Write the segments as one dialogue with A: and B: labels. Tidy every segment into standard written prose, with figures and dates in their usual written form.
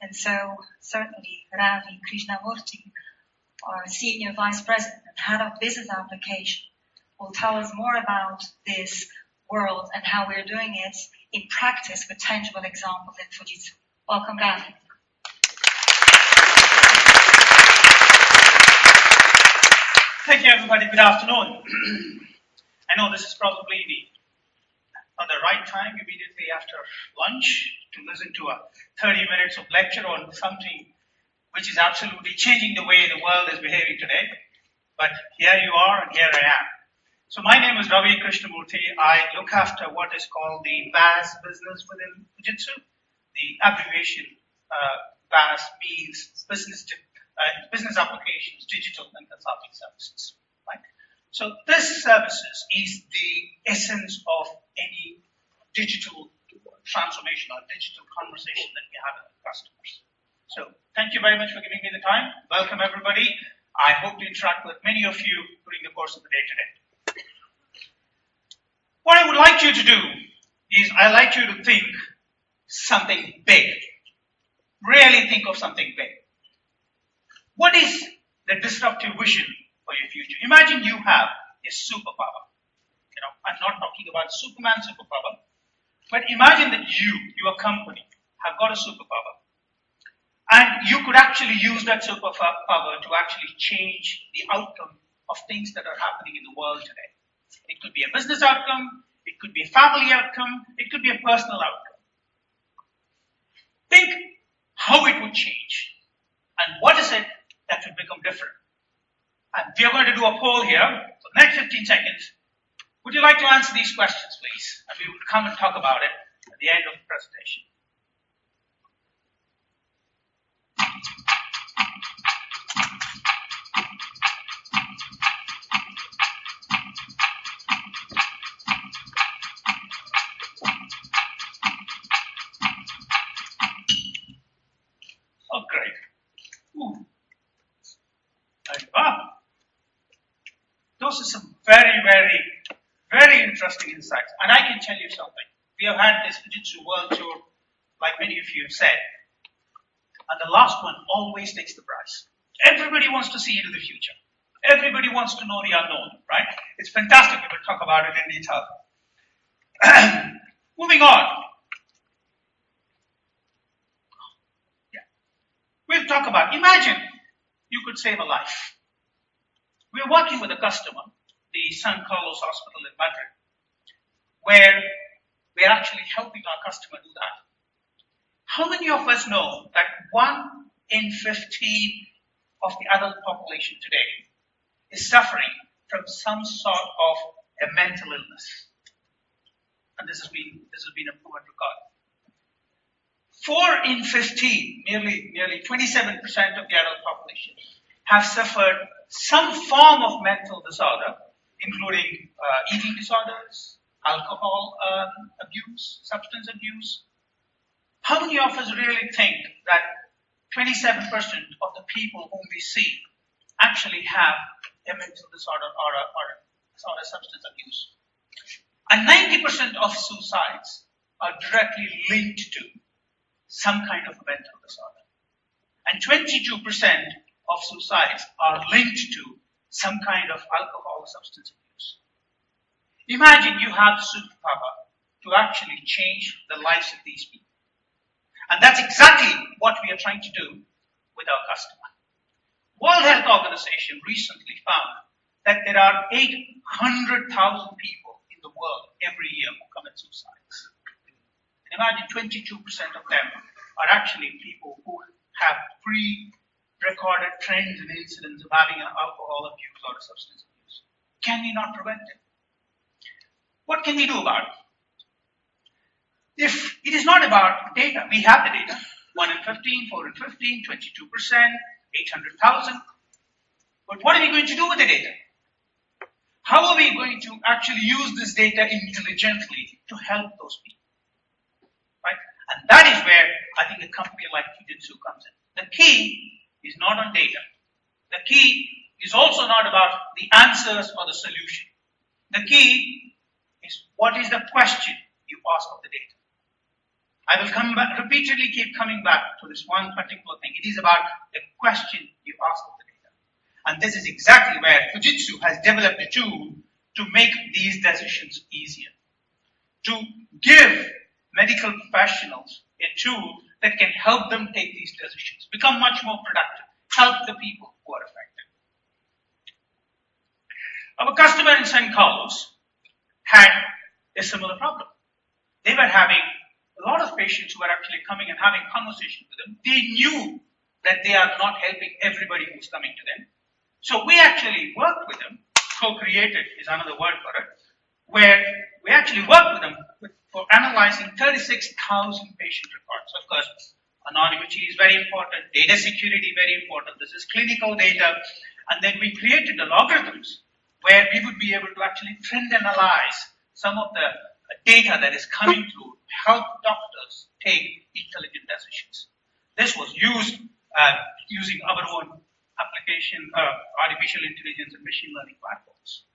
A: And so certainly Ravi Krishnamoorthi, our Senior Vice President and Head of Business Application, will tell us more about this world and how we're doing it in practice with tangible examples in Fujitsu. Welcome, Ravi.
B: Thank you, everybody. Good afternoon. I know this is probably the right time immediately after lunch to listen to a 30 minutes of lecture on something which is absolutely changing the way the world is behaving today. But here you are and here I am. So my name is Ravi Krishnamoorthi. I look after what is called the BAS business within Fujitsu. The abbreviation BAS means business applications, digital and consulting services. Right? So this services is the essence of any digital transformation or digital conversation that we have with customers. So thank you very much for giving me the time. Welcome everybody. I hope to interact with many of you during the course of the day today. What I would like you to do is I'd like you to think something big. Really think of something big. What is the disruptive vision for your future? Imagine you have a superpower. I'm not talking about Superman superpower, but imagine that your company, have got a superpower. And you could actually use that superpower to actually change the outcome of things that are happening in the world today. It could be a business outcome, it could be a family outcome, it could be a personal outcome. Think how it would change and what is it that would become different. And we are going to do a poll here for the next 15 seconds. Would you like to answer these questions, please? And we will come and talk about it at the end of the presentation. Oh, great. Ooh. Those are some very, very, very interesting insights. And I can tell you something. We have had this Fujitsu World Tour, like many of you have said. And the last one always takes the prize. Everybody wants to see into the future. Everybody wants to know the unknown, right? It's fantastic. We will talk about it in detail. Moving on. We'll talk about, imagine you could save a life. We're working with a customer, the San Carlos Hospital in Madrid, where we're actually helping our customer do that. How many of us know that 1 in 15 of the adult population today is suffering from some sort of a mental illness? And this has been a proven record. 4 in 15, nearly 27% of the adult population, have suffered some form of mental disorder, including eating disorders, alcohol abuse, substance abuse. How many of us really think that 27% of the people whom we see actually have a mental disorder or a substance abuse? And 90% of suicides are directly linked to some kind of a mental disorder. And 22% of suicides are linked to some kind of alcohol or substance abuse. Imagine you have the superpower to actually change the lives of these people. And that's exactly what we are trying to do with our customer. World Health Organization recently found that there are 800,000 people in the world every year who commit suicides. And imagine 22% of them are actually people who have pre-recorded trends and incidents of having an alcohol abuse or a substance abuse. Can we not prevent it? What can we do about it? If it is not about data, we have the data. 1 in 15, 4 in 15, 22%, 800,000. But what are we going to do with the data? How are we going to actually use this data intelligently to help those people? Right? And that is where I think a company like Fujitsu comes in. The key is not on data. The key is also not about the answers or the solution. The key is what is the question you ask of the data. I will come back, repeatedly keep coming back to this one particular thing. It is about the question you ask of the data. And this is exactly where Fujitsu has developed a tool to make these decisions easier. To give medical professionals a tool that can help them take these decisions, become much more productive, help the people who are affected. Our customer in San Carlos had a similar problem. They were having a lot of patients who were actually coming and having conversations with them. They knew that they are not helping everybody who's coming to them. So we actually worked with them, co-created is another word for it, where we actually worked with them for analyzing 36,000 patient records. Of course, anonymity is very important, data security very important. This is clinical data. And then we created the algorithms where we would be able to actually trend analyze some of the data that is coming through to help doctors take intelligent decisions. This was used using our own application, artificial intelligence and machine learning platforms.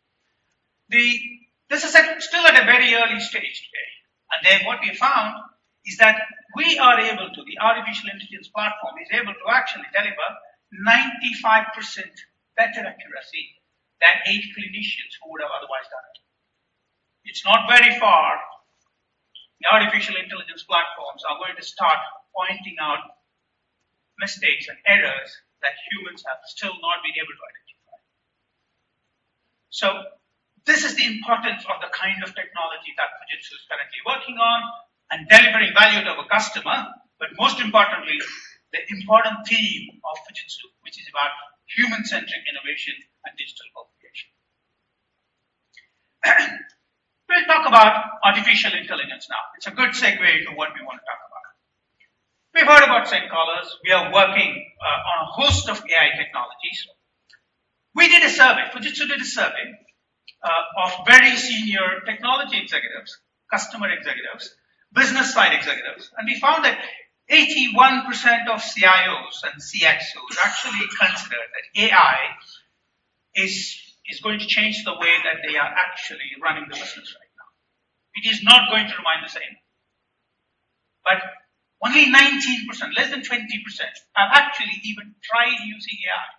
B: This is still at a very early stage today. And then what we found is that we are able to, the artificial intelligence platform is able to actually deliver 95% better accuracy than 8 clinicians who would have otherwise done it. It's not very far. The artificial intelligence platforms are going to start pointing out mistakes and errors that humans have still not been able to identify. So this is the importance of the kind of technology that Fujitsu is currently working on and delivering value to our customer, but most importantly, the important theme of Fujitsu, which is about human-centric innovation and digital co-creation. We'll talk about artificial intelligence now. It's a good segue to what we want to talk about. We've heard about St. Carlos. We are working on a host of AI technologies. We did a survey, Fujitsu did a survey of very senior technology executives, customer executives, business side executives, and we found that 81% of CIOs and CXOs actually consider that AI is going to change the way that they are actually running the business right now. It is not going to remain the same. But only 19%, less than 20%, have actually even tried using AI.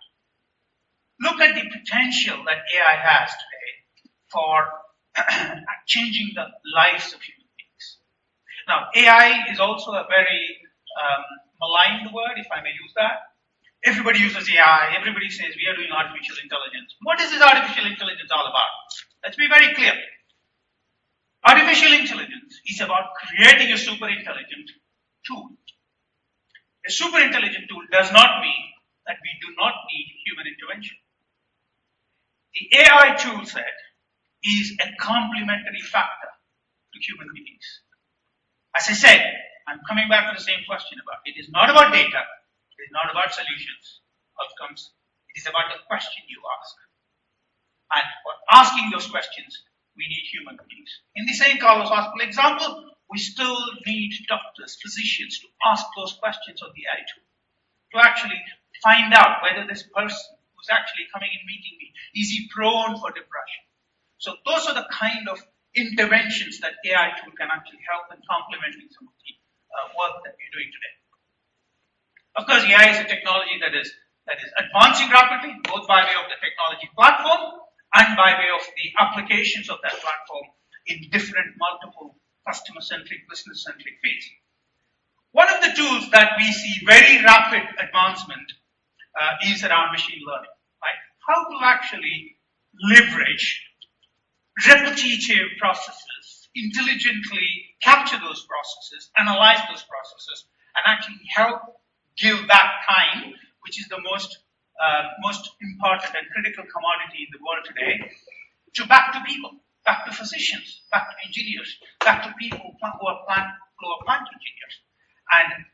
B: Look at the potential that AI has today for changing the lives of human beings. Now, AI is also a very maligned word, if I may use that. Everybody uses AI. Everybody says we are doing artificial intelligence. What is this artificial intelligence all about? Let's be very clear. Artificial intelligence is about creating a super intelligent tool. A super intelligent tool does not mean that we do not need human intervention. The AI tool set is a complementary factor to human beings. As I said, I'm coming back to the same question about it is not about data. It is not about solutions, outcomes. It is about the question you ask. And for asking those questions, we need human beings. In the St. Carlos Hospital example, we still need doctors, physicians to ask those questions of the AI tool, to actually find out whether this person who's actually coming and meeting me, is he prone for depression? So those are the kind of interventions that AI tool can actually help in complementing some of the work that we're doing today. Of course, AI is a technology that is advancing rapidly, both by way of the technology platform and by way of the applications of that platform in different, multiple customer-centric, business-centric fields. One of the tools that we see very rapid advancement is around machine learning, right? How to actually leverage repetitive processes, intelligently capture those processes, analyze those processes, and actually help give back time, which is the most important and critical commodity in the world today, back to people, back to physicians, back to engineers, back to people who are plant engineers. And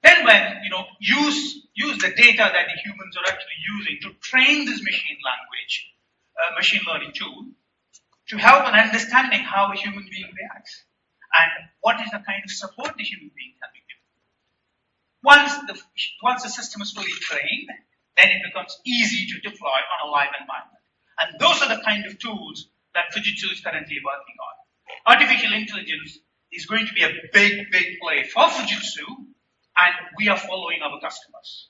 B: then when use the data that the humans are actually using to train this machine learning tool to help in understanding how a human being reacts and what is the kind of support the human being can be given. Once the system is fully trained, then it becomes easy to deploy on a live environment. And those are the kind of tools that Fujitsu is currently working on. Artificial intelligence is going to be a big, big play for Fujitsu, and we are following our customers.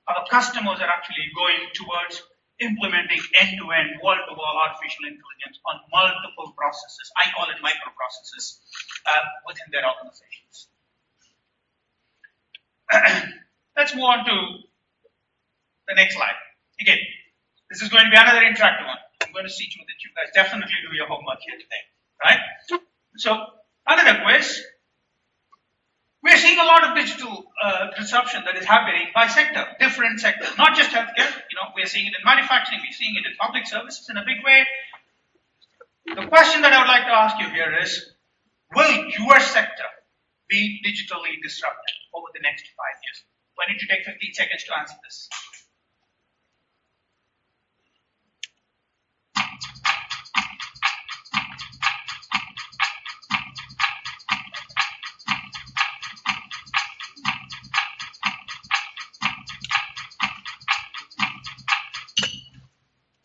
B: Our customers are actually going towards implementing end-to-end, wall-to-wall artificial intelligence on multiple processes. I call it microprocesses within their organizations. Let's move on to the next slide. Again, this is going to be another interactive one. I'm going to see to it that you guys definitely do your homework here today, right? So, another quiz. We are seeing a lot of digital disruption that is happening by sector, different sectors, not just healthcare. We are seeing it in manufacturing, we're seeing it in public services in a big way. The question that I would like to ask you here is, will your sector be digitally disrupted over the next 5 years? I need to take 15 seconds to answer this.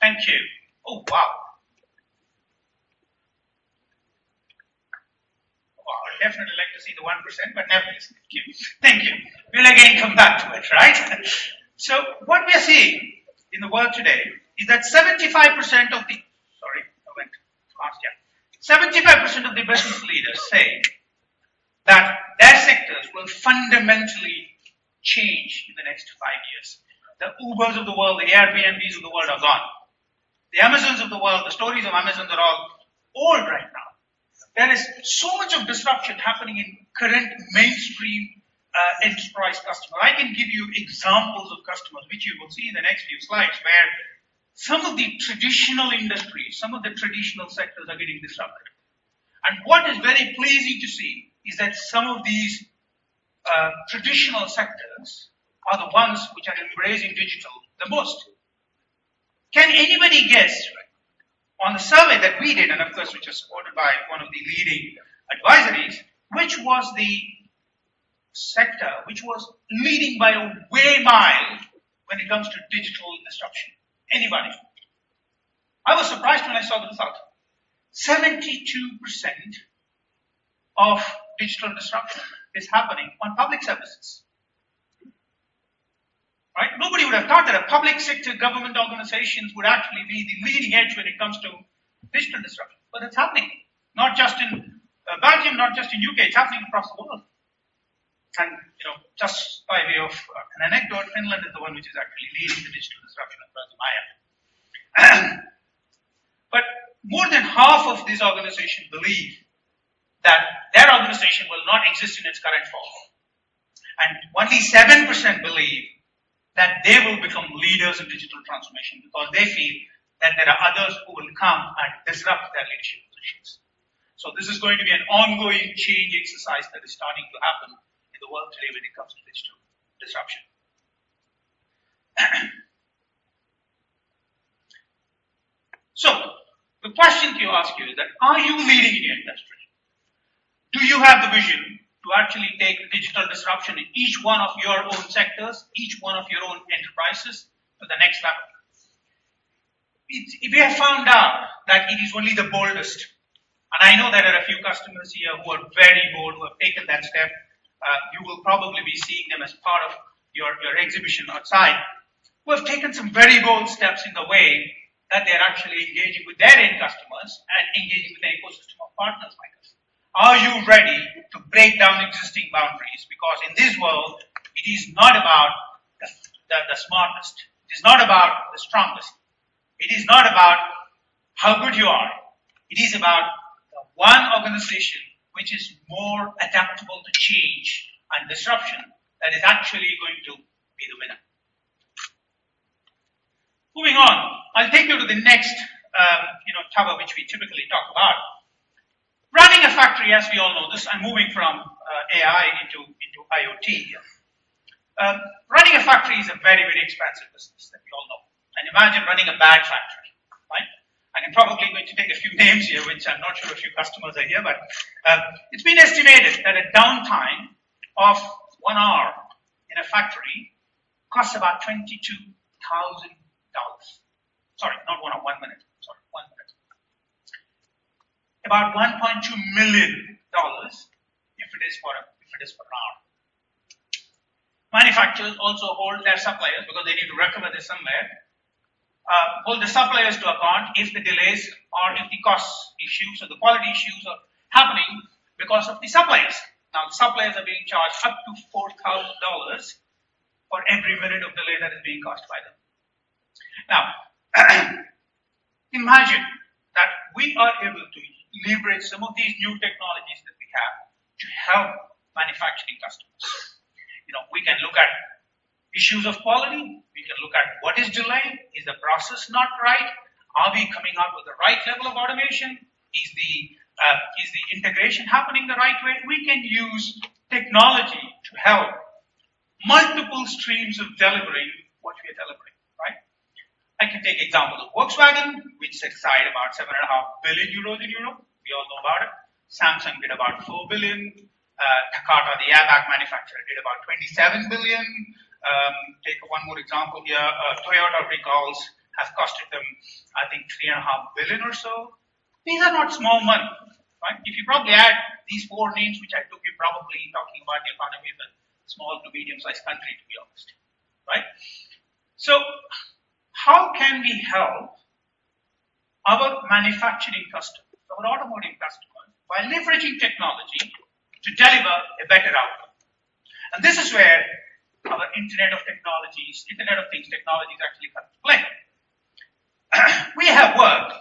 B: Thank you. Oh, wow. Wow, I'd definitely like to see the 1%, but nevertheless, thank you. We'll again come back to it, right? So, what we are seeing in the world today is that 75% of the, 75% of the business leaders say that their sectors will fundamentally change in the next 5 years. The Ubers of the world, the Airbnbs of the world are gone. The Amazons of the world, the stories of Amazon are all old right now. There is so much of disruption happening in current mainstream enterprise customers. I can give you examples of customers, which you will see in the next few slides, where some of the traditional industries, some of the traditional sectors are getting disrupted. And what is very pleasing to see is that some of these traditional sectors are the ones which are embracing digital the most. Can anybody guess, on the survey that we did, and of course which was supported by one of the leading advisories, which was the sector which was leading by a way mile when it comes to digital disruption? Anybody? I was surprised when I saw the result. 72% of digital disruption is happening on public services. Right? Nobody would have thought that a public sector government organizations would actually be the leading edge when it comes to digital disruption. But it's happening. Not just in Belgium, not just in UK, it's happening across the world. And, just by way of an anecdote, Finland is the one which is actually leading the digital disruption across EMEIA. But more than half of these organizations believe that their organization will not exist in its current form. And only 7% believe that they will become leaders in digital transformation because they feel that there are others who will come and disrupt their leadership positions. So this is going to be an ongoing change exercise that is starting to happen in the world today when it comes to digital disruption. So, the question to ask you is that, are you leading in your industry? Do you have the vision to actually take digital disruption in each one of your own sectors, each one of your own enterprises to the next level? We have found out that it is only the boldest, and I know there are a few customers here who are very bold, who have taken that step. You will probably be seeing them as part of your exhibition outside, who have taken some very bold steps in the way that they're actually engaging with their end customers and engaging with the ecosystem of partners like us. Are you ready to break down existing boundaries? Because in this world, it is not about the smartest. It is not about the strongest. It is not about how good you are. It is about the one organization which is more adaptable to change and disruption that is actually going to be the winner. Moving on, I'll take you to the next tower which we typically talk about. Running a factory, as we all know this, I'm moving from AI into IoT here. Running a factory is a very, very expensive business that we all know. And imagine running a bad factory, right? And I'm probably going to take a few names here, which I'm not sure if your customers are here, but it's been estimated that a downtime of 1 hour in a factory costs about $22,000. Sorry, not 1 hour, 1 minute. Sorry, 1 minute. About $1.2 million if it is for an hour. Manufacturers also hold their suppliers, because they need to recover this somewhere, hold the suppliers to account if the delays or if the cost issues or the quality issues are happening because of the suppliers. Now, the suppliers are being charged up to $4,000 for every minute of delay that is being caused by them. Now, imagine that we are able to leverage some of these new technologies that we have to help manufacturing customers. We can look at issues of quality. We can look at what is delayed. Is the process not right? Are we coming out with the right level of automation? Is the integration happening the right way? We can use technology to help multiple streams of delivering what we are delivering, right? I can take example of Volkswagen, which set aside about 7.5 billion euros in Europe. We all know about it. Samsung did about 4 billion. Takata, the airbag manufacturer, did about 27 billion. Take one more example here. Toyota recalls have costed them, I think, 3.5 billion or so. These are not small money, right? If you probably add these four names, which I took, you're probably talking about the economy of a small to medium-sized country, to be honest, right? So, how can we help our manufacturing customers, our automotive customers, by leveraging technology to deliver a better outcome? And this is where our Internet of Things technologies actually come to play. We have worked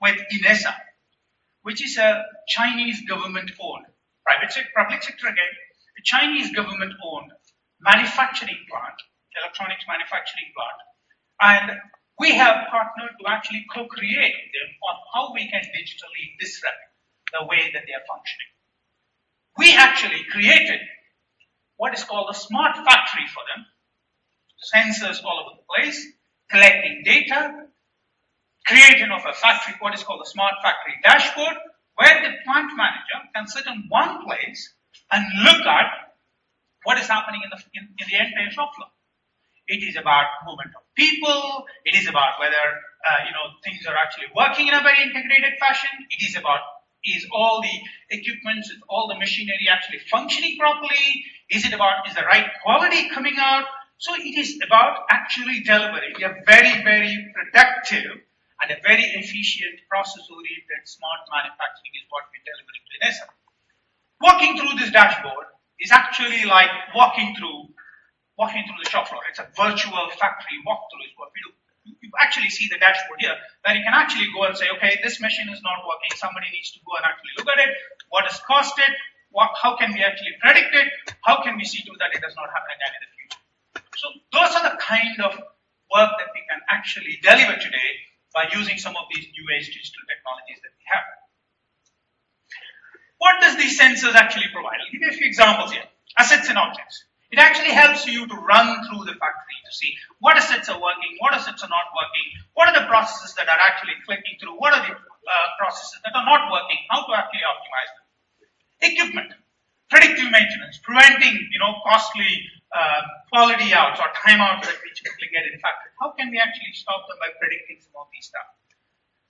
B: with EMEIA, which is a Chinese government-owned, public sector again, a Chinese government-owned manufacturing plant, electronics manufacturing plant, and we have partnered to actually co-create with them on how we can digitally disrupt the way that they are functioning. We actually created what is called a smart factory for them, sensors all over the place, collecting data, creating of a factory, what is called a smart factory dashboard, where the plant manager can sit in one place and look at what is happening in the entire shop floor. It is about movement of people. It is about whether things are actually working in a very integrated fashion. It is about, is all the equipment, is all the machinery actually functioning properly? Is the right quality coming out? So it is about actually delivering a very, very productive and a very efficient process-oriented smart manufacturing is what we're delivering to EMEIA. Walking through this dashboard is actually like walking through the shop floor. It's a virtual factory walkthrough is what we do. You actually see the dashboard here, where you can actually go and say, okay, this machine is not working. Somebody needs to go and actually look at it. What has caused it? How can we actually predict it? How can we see to that it does not happen again in the future? So those are the kind of work that we can actually deliver today by using some of these new age digital technologies that we have. What does these sensors actually provide? I'll give you a few examples here. Assets and objects. It actually helps you to run through the factory to see what assets are working, what assets are not working, what are the processes that are actually clicking through, what are the processes that are not working, how to actually optimize them. Equipment, predictive maintenance, preventing costly quality outs or timeouts that we typically get in factory. How can we actually stop them by predicting some of these stuff?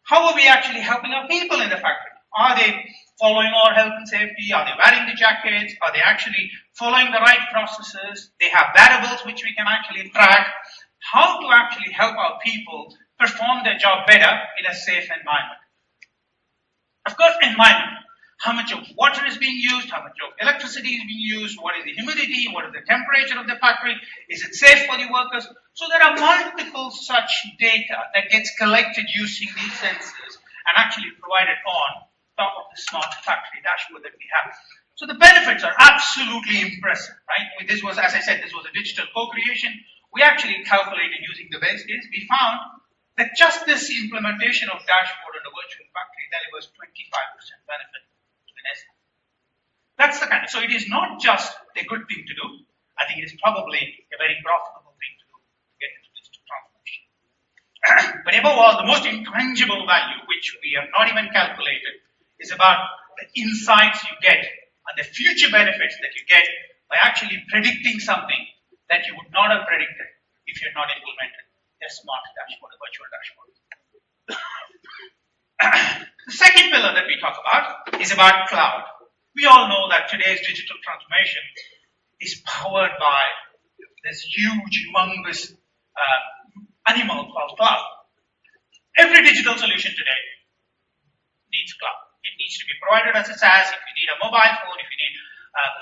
B: How are we actually helping our people in the factory? Are they following our health and safety? Are they wearing the jackets? Are they actually following the right processes? They have variables which we can actually track. How to actually help our people perform their job better in a safe environment? Of course, environment. How much of water is being used? How much of electricity is being used? What is the humidity? What is the temperature of the factory? Is it safe for the workers? So there are multiple such data that gets collected using these sensors and actually provided on top of the smart factory dashboard that we have. So the benefits are absolutely impressive, right? This was, as I said, this was a digital co-creation. We actually calculated using the base case. We found that just this implementation of dashboard on a virtual factory delivers 25% benefit to the NESA. That's the kind of, so it is not just a good thing to do. I think it is probably a very profitable thing to do to get into digital transformation. But above all, the most intangible value, which we have not even calculated, is about the insights you get and the future benefits that you get by actually predicting something that you would not have predicted if you had not implemented a smart dashboard, a virtual dashboard. The second pillar that we talk about is about cloud. We all know that today's digital transformation is powered by this huge, humongous animal called cloud. Every digital solution today needs cloud. It needs to be provided as a SaaS. If you need a mobile phone, if you need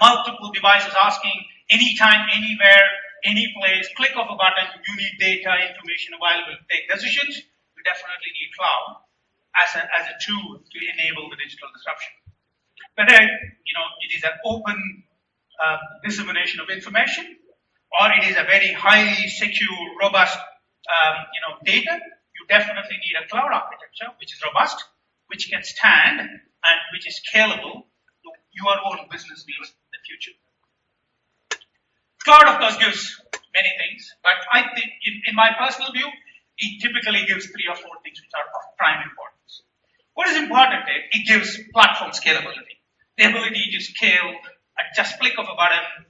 B: multiple devices asking anytime, anywhere, any place, click of a button, you need data, information available to take decisions, you definitely need cloud as a tool to enable the digital disruption. But it is an open dissemination of information, or it is a very highly secure, robust data. You definitely need a cloud architecture which is robust, which can stand, and which is scalable to your own business needs in the future. Cloud, of course, gives many things, but I think, in my personal view, it typically gives 3 or 4 things which are of prime importance. What is important is it gives platform scalability, the ability to scale at just click of a button,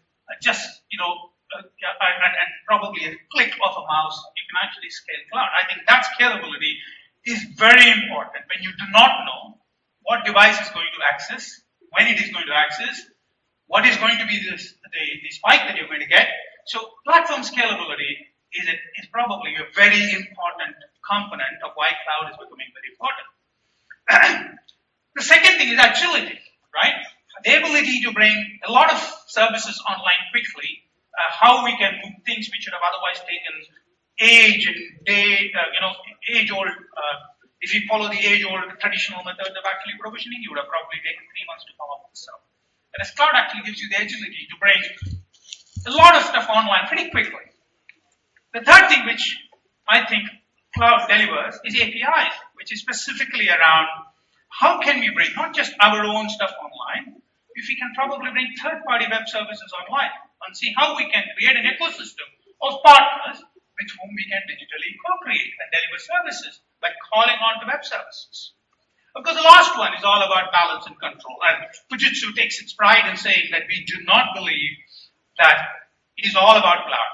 B: and probably a click of a mouse, you can actually scale cloud. I think that scalability is very important when you do not know what device is going to access, when it is going to access, what is going to be the spike that you're going to get. So platform scalability is probably a very important component of why cloud is becoming very important. The second thing is agility, right? The ability to bring a lot of services online quickly, how we can move things which should have otherwise taken age old, if you follow the age-old traditional methods of actually provisioning, you would have probably taken 3 months to come up with stuff. Whereas cloud actually gives you the agility to bring a lot of stuff online pretty quickly. The third thing which I think cloud delivers is APIs, which is specifically around how can we bring not just our own stuff online, if we can probably bring third-party web services online and see how we can create an ecosystem of partners with whom we can digitally co-create and deliver services by calling on to web services. Of course, the last one is all about balance and control. And Fujitsu takes its pride in saying that we do not believe that it is all about cloud.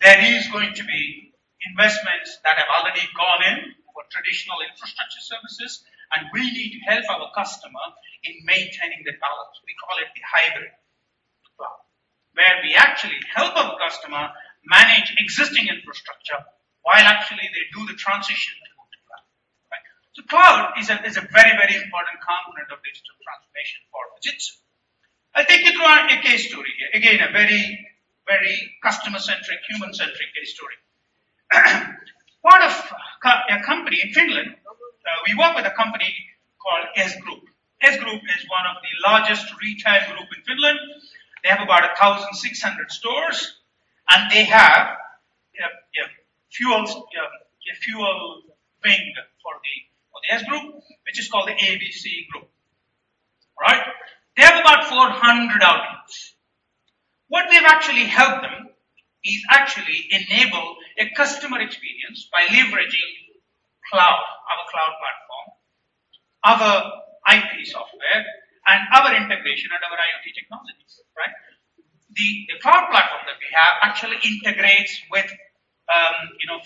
B: There is going to be investments that have already gone in for traditional infrastructure services, and we need to help our customer in maintaining the balance. We call it the hybrid cloud, where we actually help our customer manage existing infrastructure while actually they do the transition to move to cloud. Right? So cloud is a very, very important component of digital transformation for Fujitsu. I'll take you through a case story here. Again, a very, very customer-centric, human-centric case story. Part of a company in Finland, we work with a company called S Group. S Group is one of the largest retail group in Finland. They have about 1,600 stores, and they have a fuel wing for the S Group, which is called the ABC Group. Right? They have about 400 outlets. What we've actually helped them is actually enable a customer experience by leveraging cloud, our cloud platform, our IP software, and our integration and our IoT technologies, right? The cloud platform that we have actually integrates with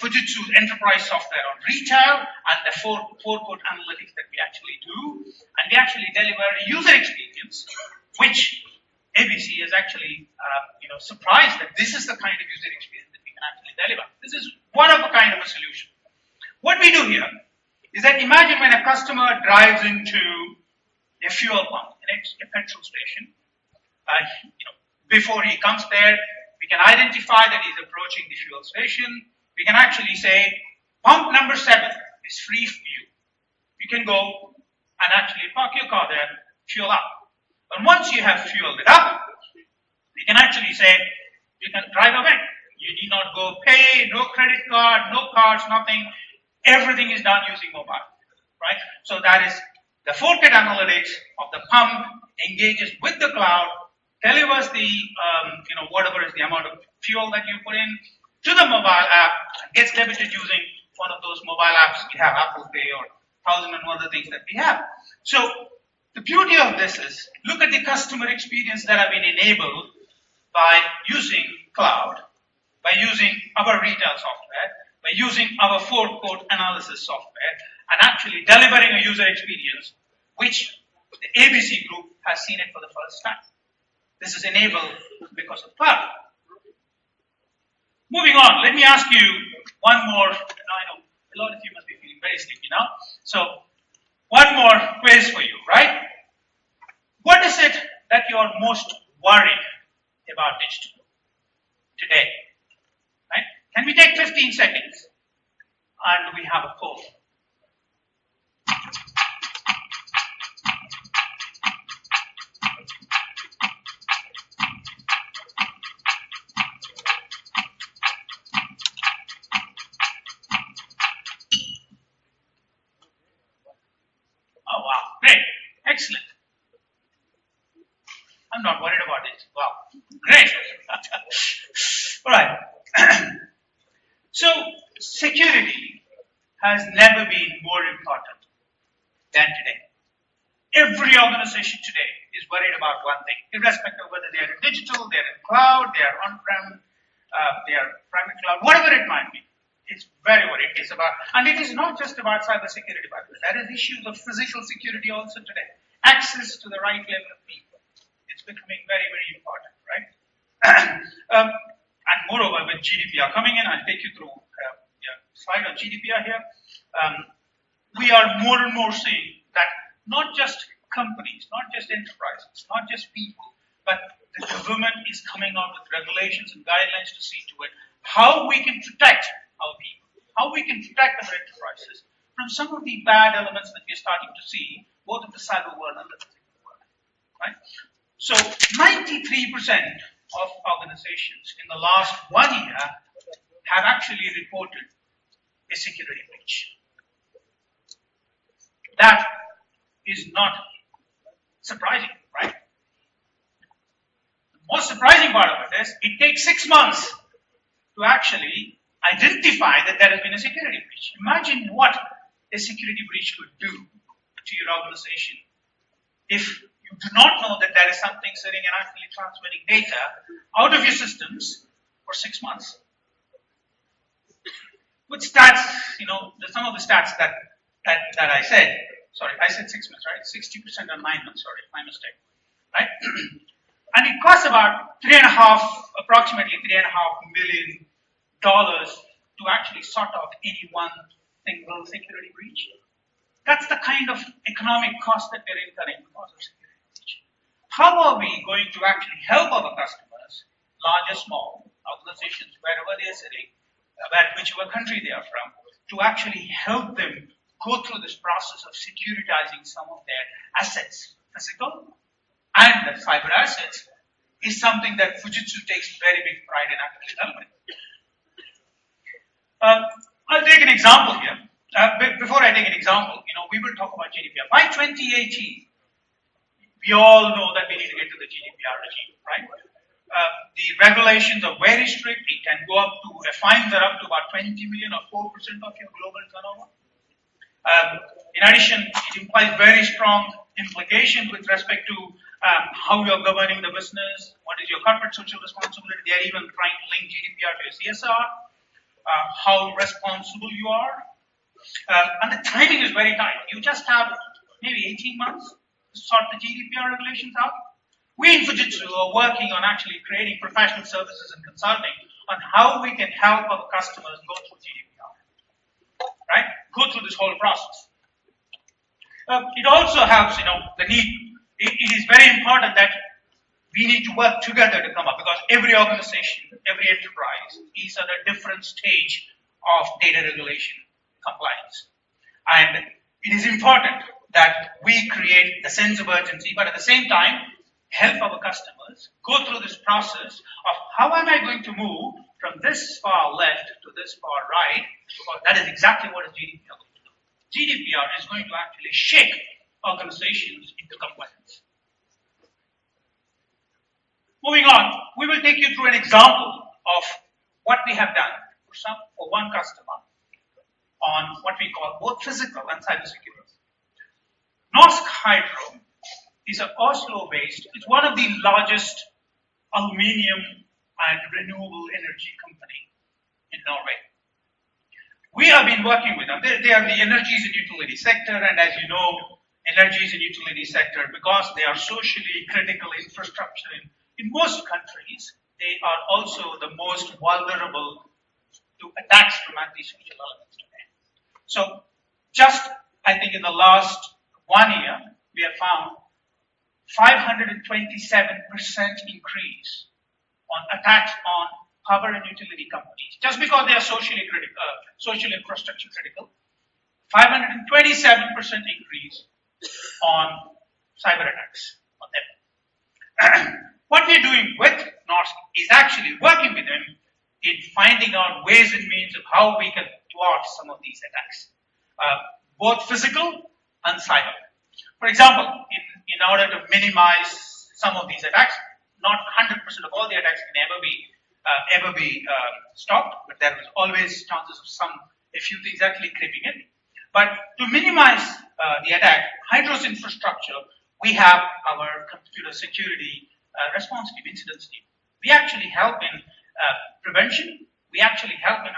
B: Fujitsu's enterprise software on retail and the four-port analytics that we actually do, and we actually deliver a user experience which ABC is actually surprised that this is the kind of user experience that we can actually deliver. This is one of a kind of a solution. What we do here is that imagine when a customer drives into a fuel pump, a petrol station. Before he comes there, we can identify that he's approaching the fuel station. We can actually say, pump number 7 is free for you. You can go and actually park your car there, fuel up. And once you have fueled it up, we can actually say, you can drive away. You need not go pay, no credit card, no cards, nothing. Everything is done using mobile, right? So that is the 4K analytics of the pump engages with the cloud, delivers the, whatever is the amount of fuel that you put in to the mobile app, and gets debited using one of those mobile apps we have, Apple Pay or 1,000 and other things that we have. So the beauty of this is, look at the customer experience that have been enabled by using cloud, by using our retail software, by using our 4-port analysis software, and actually delivering a user experience which The ABC group has seen it for the first time. This is enabled because of cloud. Moving on, let me ask you one more. Now I know a lot of you must be feeling very sleepy now. So, one more quiz for you, right? What is it that you are most worried about digital today? Right? Can we take 15 seconds and we have a poll? Oh wow, great, excellent. I'm not worried about it. Wow, great. All right. So, security has never been more important than today. Every organization today is worried about one thing, irrespective of whether they are in digital, they are in cloud, they are on-prem, they are private cloud, whatever it might be. It's very what it is about. And it is not just about cybersecurity, by the way. There is issues of physical security also today. Access to the right level of people. It's becoming very, very important, right? And moreover, with GDPR coming in, I'll take you through a slide on GDPR here. We are more and more seeing that not just companies, not just enterprises, not just people, but the government is coming out with regulations and guidelines to see to it how we can protect our people, how we can protect our enterprises from some of the bad elements that we're starting to see, both in the cyber world and the physical world, right? So 93% of organizations in the last 1 year have actually reported a security breach. That is not surprising, right? The most surprising part of it is it takes 6 months to actually identify that there has been a security breach. Imagine what a security breach could do to your organization if you do not know that there is something sitting and actually transmitting data out of your systems for 6 months. With stats, some of the stats that I said, sorry, I said 6 months, right? 60% on 9 months, sorry, my mistake, right? And it costs about approximately $3.5 million to actually sort out any one single security breach. That's the kind of economic cost that we're incurring because of security breach. How are we going to actually help our customers, large or small, organizations, wherever they are sitting, whichever country they are from, to actually help them go through this process of securitizing some of their assets, physical and the cyber assets, is something that Fujitsu takes very big pride in actually developing. I'll take an example here. Before I take an example, we will talk about GDPR. By 2018, we all know that we need to get to the GDPR regime, right? The regulations are very strict. It can go up to, fines are up to about 20 million or 4% of your global turnover. In addition, it implies very strong implications with respect to how you're governing the business, what is your corporate social responsibility. They're even trying to link GDPR to your CSR, how responsible you are. And the timing is very tight. You just have maybe 18 months to sort the GDPR regulations out. We in Fujitsu are working on actually creating professional services and consulting on how we can help our customers go through GDPR, right? Go through this whole process. It also helps, the need. It is very important that we need to work together to come up, because every organization, every enterprise is at a different stage of data regulation compliance. And it is important that we create the sense of urgency, but at the same time, help our customers go through this process of how am I going to move from this far left to this far right, because that is exactly what is GDPR going to do. GDPR is going to actually shake organizations into compliance. Moving on, we will take you through an example of what we have done for one customer on what we call both physical and cybersecurity. Norsk Hydro is an Oslo-based, it's one of the largest aluminium and renewable energy company in Norway. We have been working with them. They are the energies and utility sector, and as you know, energies and utility sector, because they are socially critical infrastructure in most countries, they are also the most vulnerable to attacks from anti-social elements today. So just, I think in the last 1 year, we have found 527% increase on attacks on power and utility companies, just because they are socially critical, social infrastructure critical. 527% increase on cyber attacks on them. What we're doing with NORSC is actually working with them in finding out ways and means of how we can thwart some of these attacks, both physical and cyber. For example, in order to minimize some of these attacks, not 100% of all the attacks can ever be stopped, but there is always chances of a few things actually creeping in. But to minimize the attack, Hydro's infrastructure, we have our computer security response team, incidents team. We actually help in prevention. We actually help in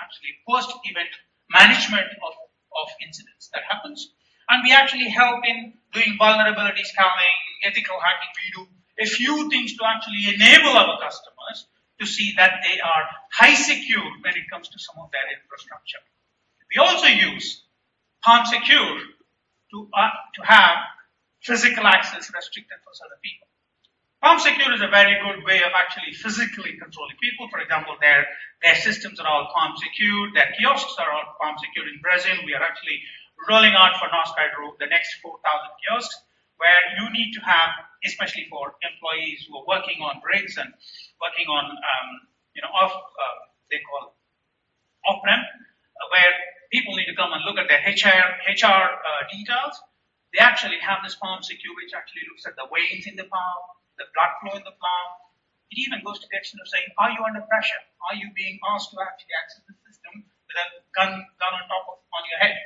B: post-event management of incidents that happens. And we actually help in doing vulnerability scanning, ethical hacking. We do a few things to actually enable our customers to see that they are high secure when it comes to some of their infrastructure. We also use Palm Secure to have physical access restricted for certain people. Palm Secure is a very good way of actually physically controlling people. For example, their systems are all Palm Secure, their kiosks are all Palm Secure in Brazil. We are actually rolling out for NORSC Hydro the next 4,000 kiosks, where you need to have, especially for employees who are working on rigs and working on, off-prem, where people need to come and look at their HR details. They actually have this Palm Secure, which actually looks at the veins in the palm, the blood flow in the palm. It even goes to the extent of saying, are you under pressure? Are you being asked to actually access the system with a gun on your head?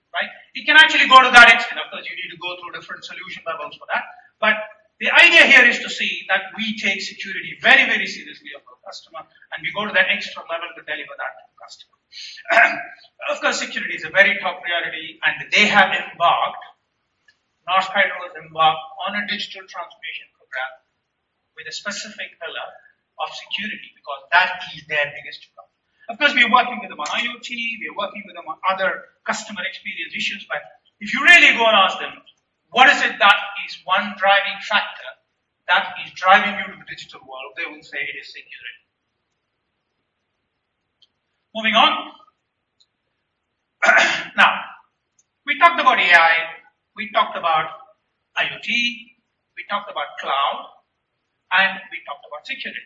B: Right? It can actually go to that extent. Of course, you need to go through different solution levels for that. But the idea here is to see that we take security very, very seriously of our customer, and we go to that extra level to deliver that to the customer. Of course, security is a very top priority, and they have embarked, NORSC Hydro has embarked on a digital transformation program with a specific pillar of security, because that is their biggest challenge. Of course, we are working with them on IoT, we are working with them on other customer experience issues, but if you really go and ask them, what is it that is one driving factor that is driving you to the digital world, they will say it is security. Moving on. Now, we talked about AI, we talked about IoT, we talked about cloud, and we talked about security.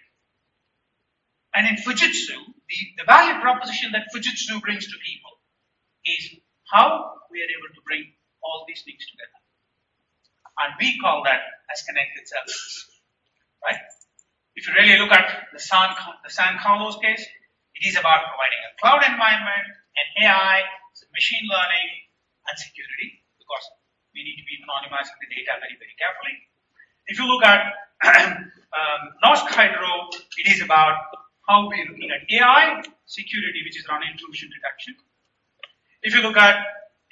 B: And in Fujitsu, the value proposition that Fujitsu brings to people is how we are able to bring all these things together. And we call that as connected services, right? If you really look at the San Carlos case, it is about providing a cloud environment, and AI, machine learning, and security, because we need to be anonymizing the data very, very carefully. If you look at NORSC Hydro, it is about how we're looking at AI, security, which is around intrusion detection. If you look at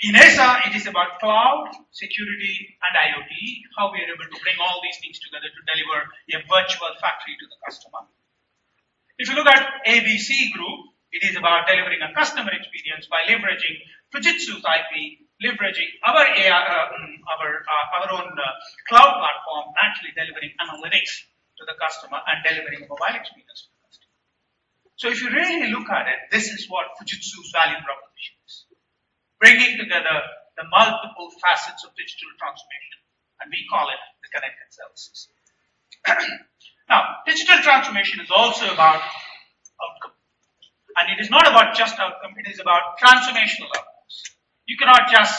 B: EMEIA, it is about cloud, security, and IoT, how we are able to bring all these things together to deliver a virtual factory to the customer. If you look at ABC Group, it is about delivering a customer experience by leveraging Fujitsu's IP, leveraging our AI, our own cloud platform, actually delivering analytics to the customer and delivering a mobile experience to the customer. So if you really look at it, this is what Fujitsu's value proposition is. Bringing together the multiple facets of digital transformation, and we call it the connected services. Now, digital transformation is also about outcome. And it is not about just outcome, it is about transformational outcomes. You cannot just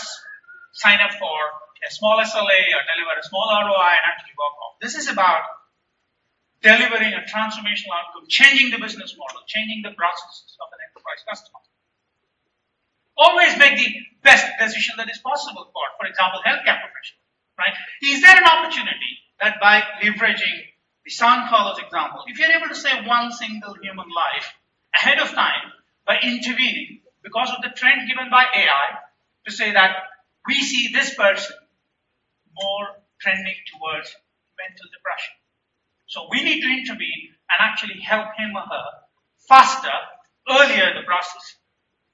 B: sign up for a small SLA or deliver a small ROI and actually walk off. This is about delivering a transformational outcome, changing the business model, changing the processes of an enterprise customer. Always make the best decision that is possible for example, healthcare professionals, right? Is there an opportunity that by leveraging the San Carlos example, if you're able to save one single human life ahead of time by intervening because of the trend given by AI to say that we see this person more trending towards mental depression. So we need to intervene and actually help him or her faster, earlier in the process.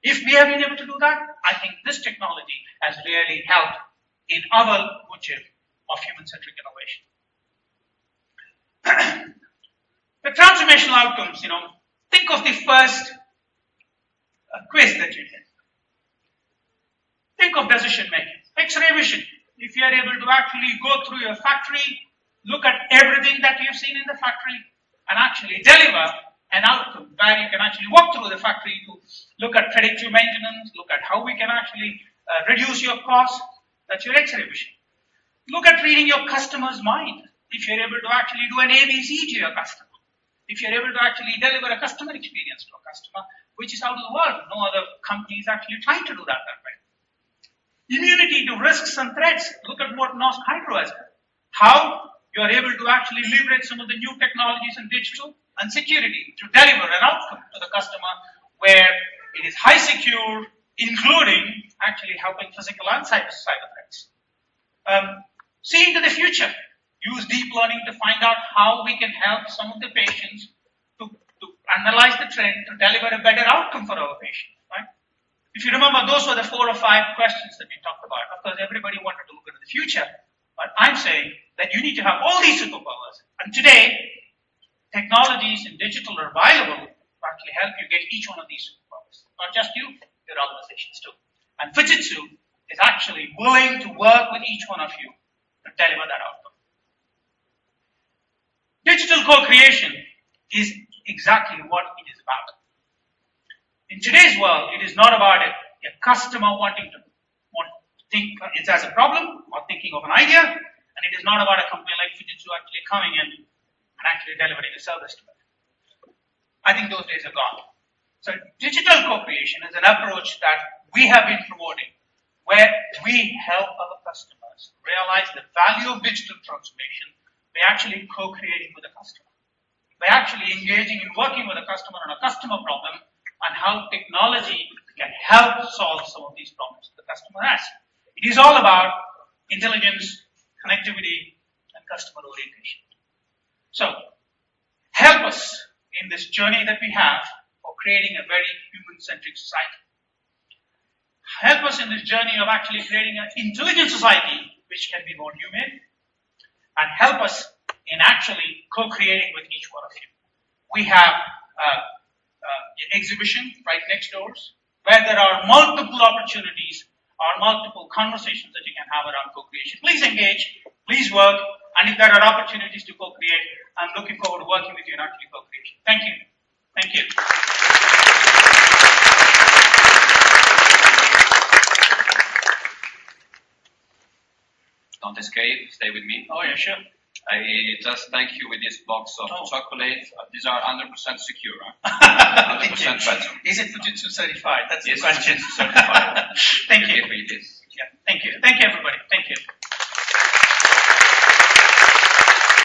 B: If we have been able to do that, I think this technology has really helped in our motive of human-centric innovation. The transformational outcomes, think of the first quiz that you did. Think of decision making. X-ray vision. If you are able to actually go through your factory, look at everything that you've seen in the factory, and actually deliver an outcome where you can actually walk through the factory to look at predictive maintenance, look at how we can actually reduce your costs. That's your X-ray vision. Look at reading your customer's mind. If you're able to actually do an ABC to your customer, if you're able to actually deliver a customer experience to a customer, which is out of the world, no other company is actually trying to do that way. Immunity to risks and threats. Look at what Norsk Hydro has done. How you are able to actually leverage some of the new technologies in digital and security to deliver an outcome to the customer where it is high secure, including actually helping physical and cyber threats. See into the future. Use deep learning to find out how we can help some of the patients to analyze the trend to deliver a better outcome for our patients. Right? If you remember, those were the 4 or 5 questions that we talked about. Of course, everybody wanted to look into the future, but I'm saying that you need to have all these superpowers. And today, technologies and digital are available to actually help you get each one of these superpowers. Not just you, your organizations too. And Fujitsu is actually willing to work with each one of you to deliver that outcome. Digital co-creation is exactly what it is about. In today's world, it is not about a customer wanting to think it as a problem or thinking of an idea, and it is not about a company like Fujitsu actually coming in and actually delivering a service to it. I think those days are gone. So digital co-creation is an approach that we have been promoting, where we help our customers realize the value of digital transformation by actually co-creating with the customer, by actually engaging in working with a customer on a customer problem and how technology can help solve some of these problems the customer has. It is all about intelligence, connectivity, and customer orientation. So, help us in this journey that we have for creating a very human-centric society. Help us in this journey of actually creating an intelligent society which can be more humane, and help us in actually co-creating with each one of you. We have an exhibition right next doors where there are multiple opportunities or multiple conversations that you can have around co-creation. Please engage, please work, and if there are opportunities to co-create, I'm looking forward to working with you in actually co-creation. Thank you. Thank you.
C: Don't escape, stay with me.
B: Oh yeah, sure.
C: I just thank you with this box of chocolate. These are 100% secure. 100% better.
B: Is it Fujitsu certified? That's
C: yes,
B: the question.
C: Fujitsu certified.